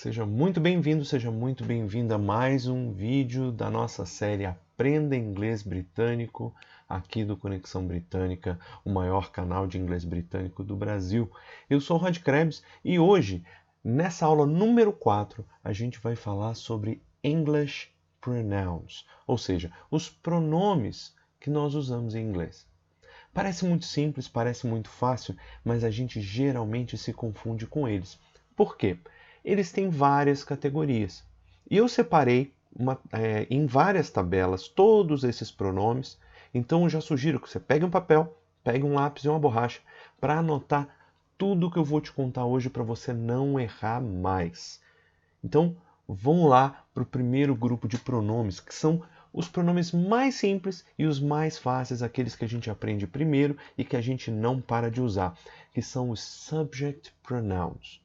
Seja muito bem-vindo, seja muito bem-vinda a mais um vídeo da nossa série Aprenda Inglês Britânico, aqui do Conexão Britânica, o maior canal de inglês britânico do Brasil. Eu sou o Rod Krebs e hoje, nessa aula número 4, a gente vai falar sobre English Pronouns, ou seja, os pronomes que nós usamos em inglês. Parece muito simples, parece muito fácil, mas a gente geralmente se confunde com eles. Por quê? Eles têm várias categorias. E eu separei em várias tabelas todos esses pronomes. Então eu já sugiro que você pegue um papel, pegue um lápis e uma borracha para anotar tudo que eu vou te contar hoje para você não errar mais. Então vamos lá para o primeiro grupo de pronomes, que são os pronomes mais simples e os mais fáceis, aqueles que a gente aprende primeiro e que a gente não para de usar, que são os subject pronouns.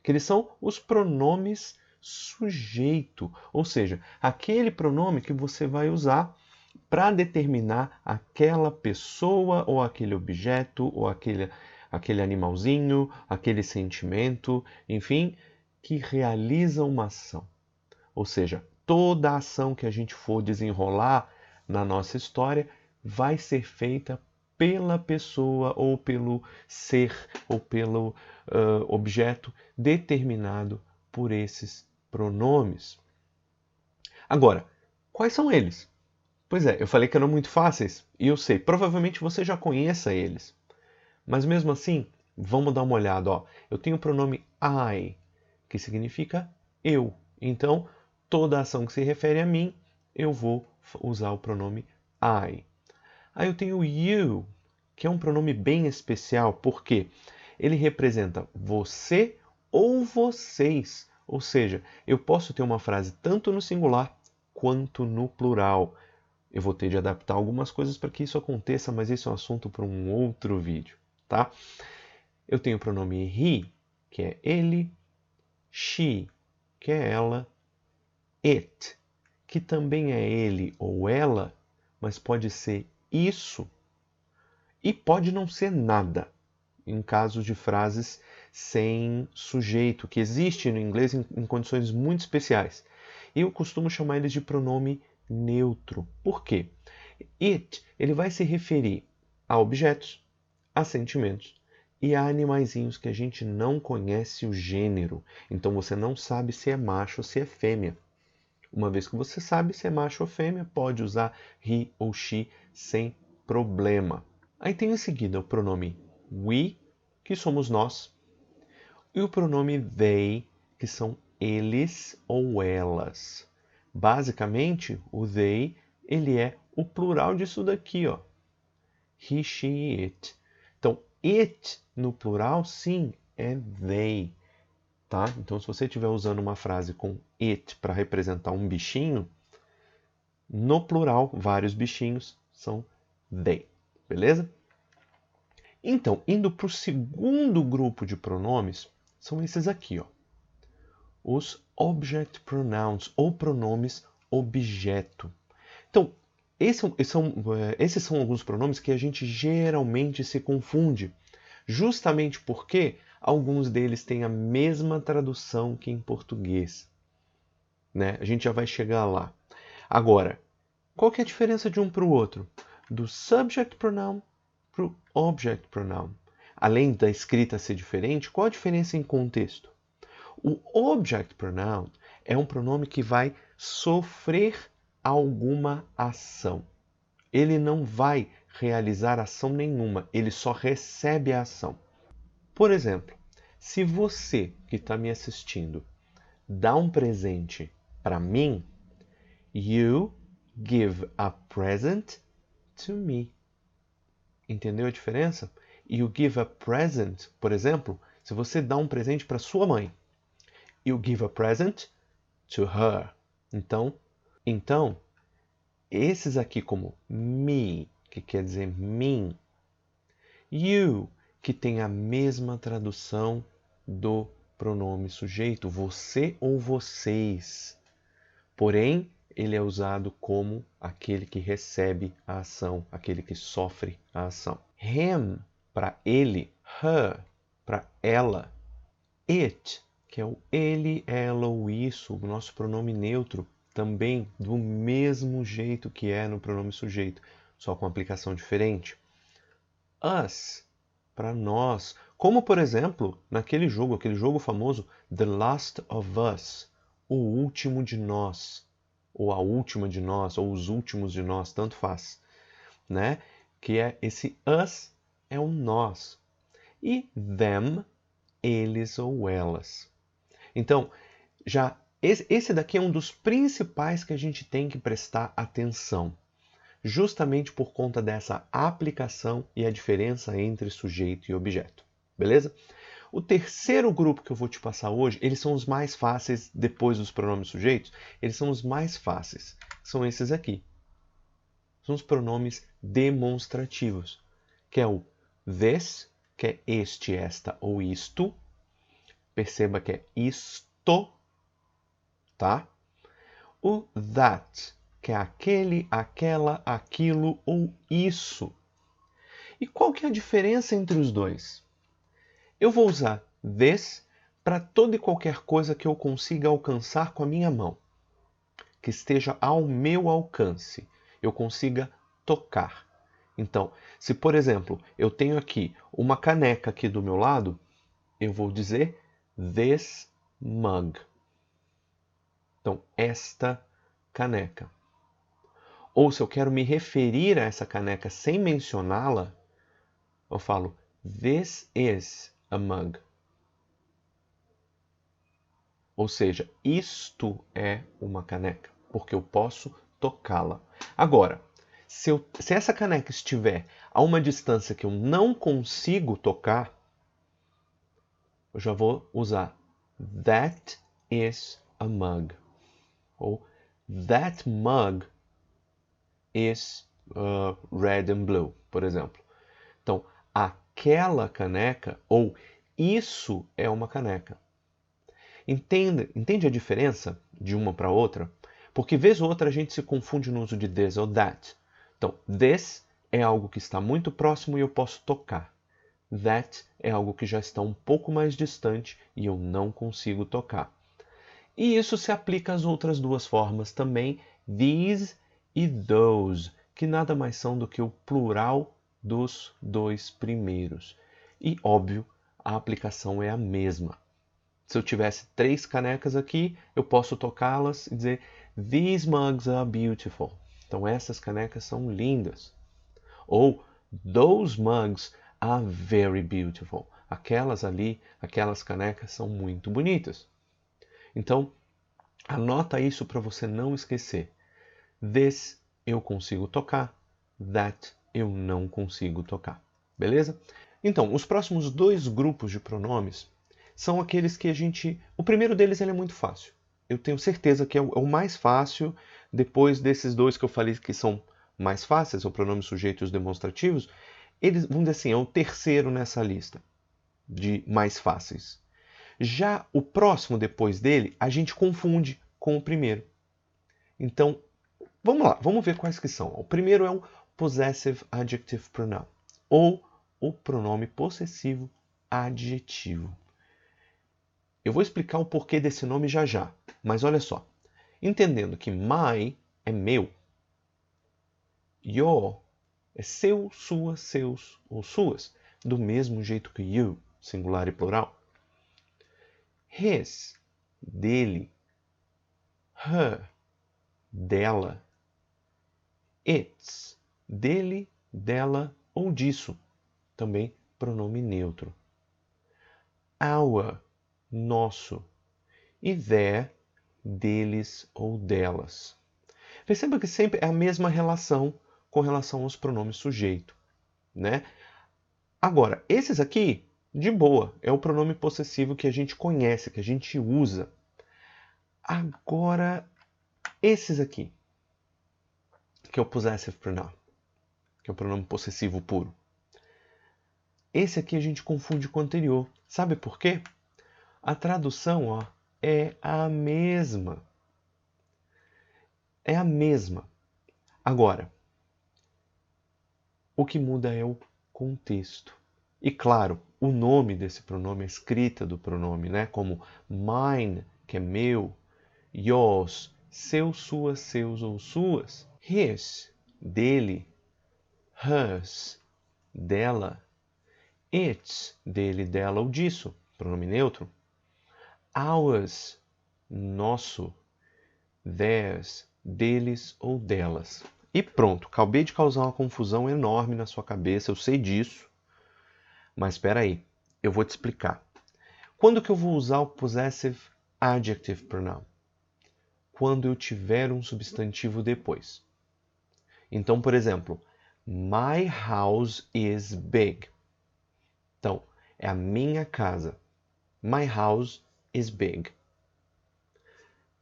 Que eles são os pronomes sujeito, ou seja, aquele pronome que você vai usar para determinar aquela pessoa ou aquele objeto ou aquele animalzinho, aquele sentimento, enfim, que realiza uma ação. Ou seja, toda ação que a gente for desenrolar na nossa história vai ser feita pela pessoa ou pelo ser ou pelo objeto determinado por esses pronomes. Agora, quais são eles? Pois é, eu falei que eram muito fáceis e eu sei, provavelmente você já conheça eles. Mas mesmo assim, vamos dar uma olhada. Ó. Eu tenho o pronome I, que significa eu. Então, toda ação que se refere a mim, eu vou usar o pronome I. Aí eu tenho you, que é um pronome bem especial, porque ele representa você ou vocês. Ou seja, eu posso ter uma frase tanto no singular quanto no plural. Eu vou ter de adaptar algumas coisas para que isso aconteça, mas esse é um assunto para um outro vídeo, tá? Eu tenho o pronome he, que é ele, she, que é ela, it, que também é ele ou ela, mas pode ser isso e pode não ser nada, em casos de frases sem sujeito, que existe no inglês em condições muito especiais. Eu costumo chamar eles de pronome neutro. Por quê? It, ele vai se referir a objetos, a sentimentos e a animaizinhos que a gente não conhece o gênero. Então você não sabe se é macho ou se é fêmea. Uma vez que você sabe se é macho ou fêmea, pode usar he ou she sem problema. Aí tem em seguida o pronome we, que somos nós, e o pronome they, que são eles ou elas. Basicamente, o they, ele é o plural disso daqui, ó. He, she, it. Então, it no plural, sim, é they. Tá? Então, se você estiver usando uma frase com it para representar um bichinho, no plural, vários bichinhos são they. Beleza? Então, indo para o segundo grupo de pronomes, são esses aqui, ó. Os object pronouns, ou pronomes objeto. Então, esses são alguns pronomes que a gente geralmente se confunde, justamente porque alguns deles têm a mesma tradução que em português. Né? A gente já vai chegar lá. Agora, qual que é a diferença de um para o outro? Do subject pronoun para o object pronoun. Além da escrita ser diferente, qual a diferença em contexto? O object pronoun é um pronome que vai sofrer alguma ação. Ele não vai realizar ação nenhuma, ele só recebe a ação. Por exemplo, se você que está me assistindo dá um presente para mim, you give a present to me. Entendeu a diferença? You give a present, por exemplo, se você dá um presente para sua mãe, you give a present to her. Então, esses aqui como me, que quer dizer mim, you, que tem a mesma tradução do pronome sujeito, você ou vocês. Porém, ele é usado como aquele que recebe a ação, aquele que sofre a ação. Him, para ele, her, para ela. It, que é o ele, ela ou isso, o nosso pronome neutro, também do mesmo jeito que é no pronome sujeito, só com aplicação diferente. Us, para nós, como por exemplo, naquele jogo, aquele jogo famoso, The Last of Us, o último de nós, ou a última de nós, ou os últimos de nós, tanto faz, né? Que é esse us é um nós. E them, eles ou elas. Então, já esse daqui é um dos principais que a gente tem que prestar atenção, justamente por conta dessa aplicação e a diferença entre sujeito e objeto. Beleza? O terceiro grupo que eu vou te passar hoje, eles são os mais fáceis depois dos pronomes sujeitos, eles são os mais fáceis. São esses aqui. São os pronomes demonstrativos, que é o this, que é este, esta ou isto. Perceba que é isto, tá? O that, que é aquele, aquela, aquilo ou isso. E qual que é a diferença entre os dois? Eu vou usar this para toda e qualquer coisa que eu consiga alcançar com a minha mão, que esteja ao meu alcance, eu consiga tocar. Então, se por exemplo, eu tenho aqui uma caneca aqui do meu lado, eu vou dizer this mug. Então, esta caneca. Ou se eu quero me referir a essa caneca sem mencioná-la, eu falo this is a mug. Ou seja, isto é uma caneca, porque eu posso tocá-la. Agora, se essa caneca estiver a uma distância que eu não consigo tocar, eu já vou usar that is a mug. Ou that mug is red and blue, por exemplo. Então, aquela caneca ou isso é uma caneca. Entende a diferença de uma para outra? Porque vez ou outra a gente se confunde no uso de this ou that. Então, this é algo que está muito próximo e eu posso tocar. That é algo que já está um pouco mais distante e eu não consigo tocar. E isso se aplica às outras duas formas também, these e those, que nada mais são do que o plural dos dois primeiros. E, óbvio, a aplicação é a mesma. Se eu tivesse 3 canecas aqui, eu posso tocá-las e dizer these mugs are beautiful. Então, essas canecas são lindas. Ou those mugs are very beautiful. Aquelas ali, aquelas canecas são muito bonitas. Então, anota isso para você não esquecer. This eu consigo tocar, that eu não consigo tocar. Beleza? Então, os próximos 2 grupos de pronomes são aqueles que a gente... O primeiro deles ele é muito fácil. Eu tenho certeza que é o mais fácil, depois desses 2 que eu falei que são mais fáceis, o pronome sujeito e os demonstrativos, eles, vamos dizer assim, é o terceiro nessa lista de mais fáceis. Já o próximo depois dele, a gente confunde com o primeiro. Então, vamos lá, vamos ver quais que são. O primeiro é o possessive adjective pronoun, ou o pronome possessivo adjetivo. Eu vou explicar o porquê desse nome já já, mas olha só. Entendendo que my é meu, your é seu, sua, seus ou suas, do mesmo jeito que you, singular e plural. His, dele. Her, dela. Its, dele, dela ou disso, também pronome neutro. Our, nosso. E their, deles ou delas. Perceba que sempre é a mesma relação com relação aos pronomes sujeito, né? Agora, esses aqui, de boa, é o pronome possessivo que a gente conhece, que a gente usa. Agora, esses aqui, que é o possessive pronoun, que é o pronome possessivo puro. Esse aqui a gente confunde com o anterior. Sabe por quê? A tradução, ó, é a mesma. É a mesma. Agora, o que muda é o contexto. E claro, o nome desse pronome, a escrita do pronome, né? Como mine, que é meu, yours, seu, suas, seus ou suas, his, dele, hers, dela, its, dele, dela ou disso, pronome neutro, ours, nosso, theirs, deles ou delas. E pronto, acabei de causar uma confusão enorme na sua cabeça, eu sei disso, mas espera aí, eu vou te explicar. Quando que eu vou usar o possessive adjective pronoun? Quando eu tiver um substantivo depois. Então, por exemplo, my house is big. Então, é a minha casa. My house is big.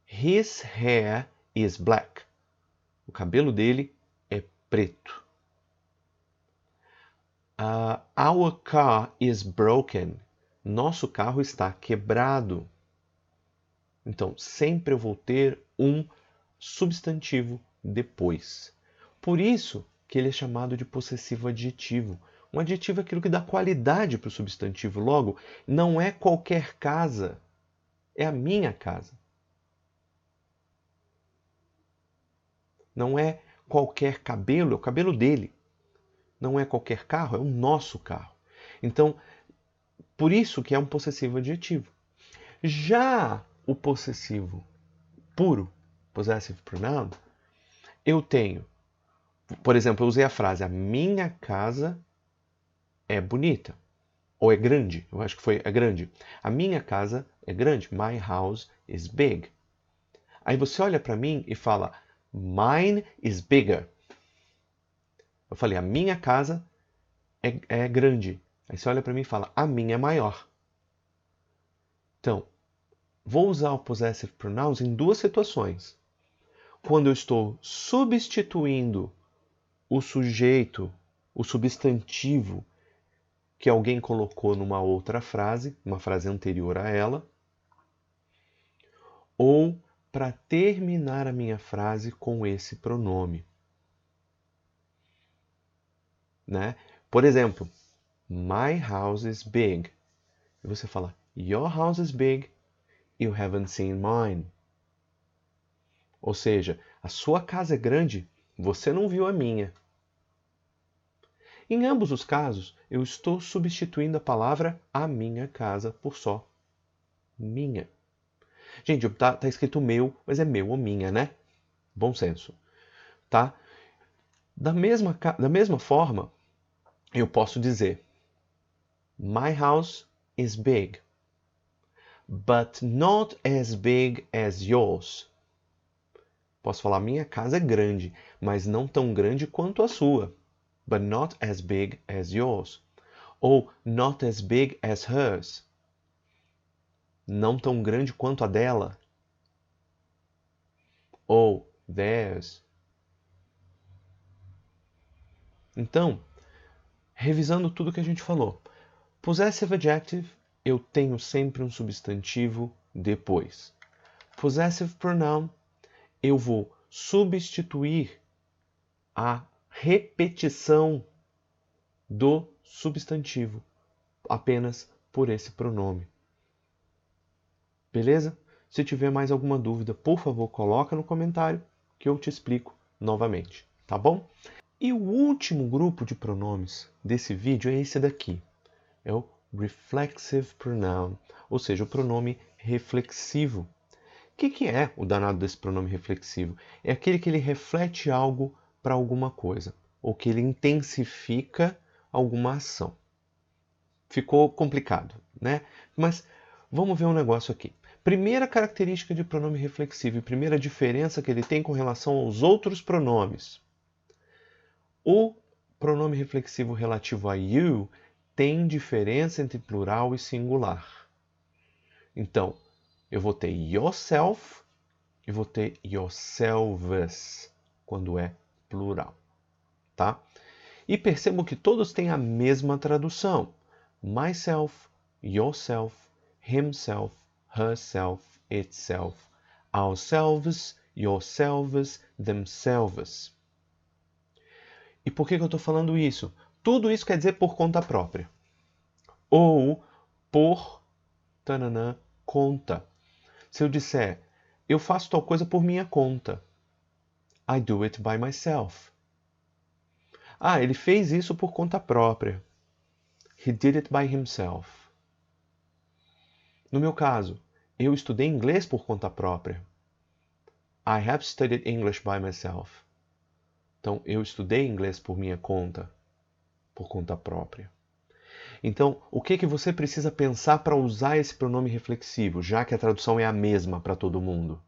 His hair is black. O cabelo dele é preto. Our car is broken. Nosso carro está quebrado. Então, sempre eu vou ter um substantivo depois. Por isso que ele é chamado de possessivo adjetivo. Um adjetivo é aquilo que dá qualidade para o substantivo. Logo, não é qualquer casa, é a minha casa. Não é qualquer cabelo, é o cabelo dele. Não é qualquer carro, é o nosso carro. Então, por isso que é um possessivo adjetivo. Já o possessivo puro, possessive pronoun, eu tenho, por exemplo, eu usei a frase, a minha casa é bonita. Ou é grande, eu acho que foi, é grande. A minha casa é grande. My house is big. Aí você olha para mim e fala, mine is bigger. Eu falei, a minha casa é grande. Aí você olha para mim e fala, a minha é maior. Então, vou usar o possessive pronouns em duas situações. Quando eu estou substituindo o sujeito, o substantivo que alguém colocou numa outra frase, uma frase anterior a ela, ou para terminar a minha frase com esse pronome. Né? Por exemplo, my house is big. E você fala, your house is big, you haven't seen mine. Ou seja, a sua casa é grande, você não viu a minha. Em ambos os casos, eu estou substituindo a palavra a minha casa por só minha. Gente, tá escrito meu, mas é meu ou minha, né? Bom senso. Tá? Da mesma forma, eu posso dizer my house is big, but not as big as yours. Posso falar minha casa é grande, mas não tão grande quanto a sua. But not as big as yours. Ou not as big as hers. Não tão grande quanto a dela. Ou theirs. Então, revisando tudo que a gente falou. Possessive adjective, eu tenho sempre um substantivo depois. Possessive pronoun, eu vou substituir a repetição do substantivo apenas por esse pronome. Beleza? Se tiver mais alguma dúvida, por favor, coloca no comentário que eu te explico novamente, tá bom? E o último grupo de pronomes desse vídeo é esse daqui. É o reflexive pronoun, ou seja, o pronome reflexivo. O que é o danado desse pronome reflexivo? É aquele que ele reflete algo para alguma coisa, ou que ele intensifica alguma ação. Ficou complicado, né? Mas vamos ver um negócio aqui. Primeira característica de pronome reflexivo e primeira diferença que ele tem com relação aos outros pronomes. O pronome reflexivo relativo a you tem diferença entre plural e singular. Então, eu vou ter yourself e vou ter yourselves quando é plural, tá? E percebam que todos têm a mesma tradução. Myself, yourself, himself, herself, itself, ourselves, yourselves, themselves. E por que eu estou falando isso? Tudo isso quer dizer por conta própria. Ou por tananã, conta. Se eu disser, eu faço tal coisa por minha conta. I do it by myself. Ah, ele fez isso por conta própria. He did it by himself. No meu caso, eu estudei inglês por conta própria. I have studied English by myself. Então, eu estudei inglês por minha conta, por conta própria. Então, o que você precisa pensar para usar esse pronome reflexivo, já que a tradução é a mesma para todo mundo?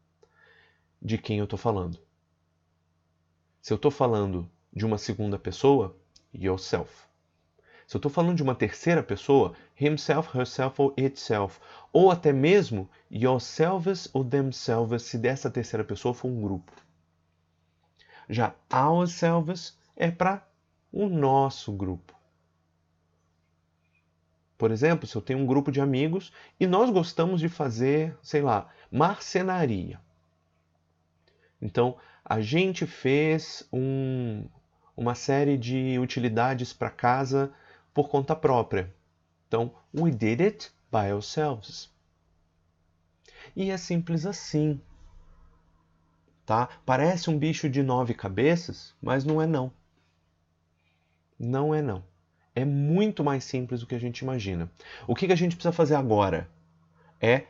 De quem eu estou falando. Se eu estou falando de uma segunda pessoa, yourself. Se eu estou falando de uma terceira pessoa, himself, herself ou itself. Ou até mesmo yourselves ou themselves, se dessa terceira pessoa for um grupo. Já ourselves é para o nosso grupo. Por exemplo, se eu tenho um grupo de amigos e nós gostamos de fazer, sei lá, marcenaria. Então, a gente fez uma série de utilidades para casa por conta própria. Então, we did it by ourselves. E é simples assim. Tá? Parece um bicho de 9 cabeças, mas não é não. Não é não. É muito mais simples do que a gente imagina. O que a gente precisa fazer agora é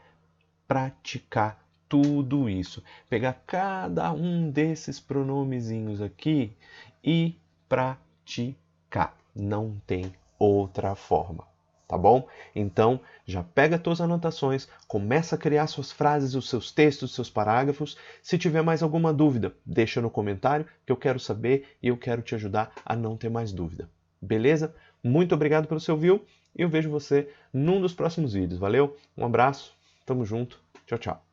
praticar tudo isso. Pegar cada um desses pronomezinhos aqui e praticar. Não tem outra forma, tá bom? Então, já pega as tuas anotações, começa a criar suas frases, os seus textos, os seus parágrafos. Se tiver mais alguma dúvida, deixa no comentário que eu quero saber e eu quero te ajudar a não ter mais dúvida. Beleza? Muito obrigado pelo seu view e eu vejo você num dos próximos vídeos. Valeu? Um abraço, tamo junto, tchau, tchau.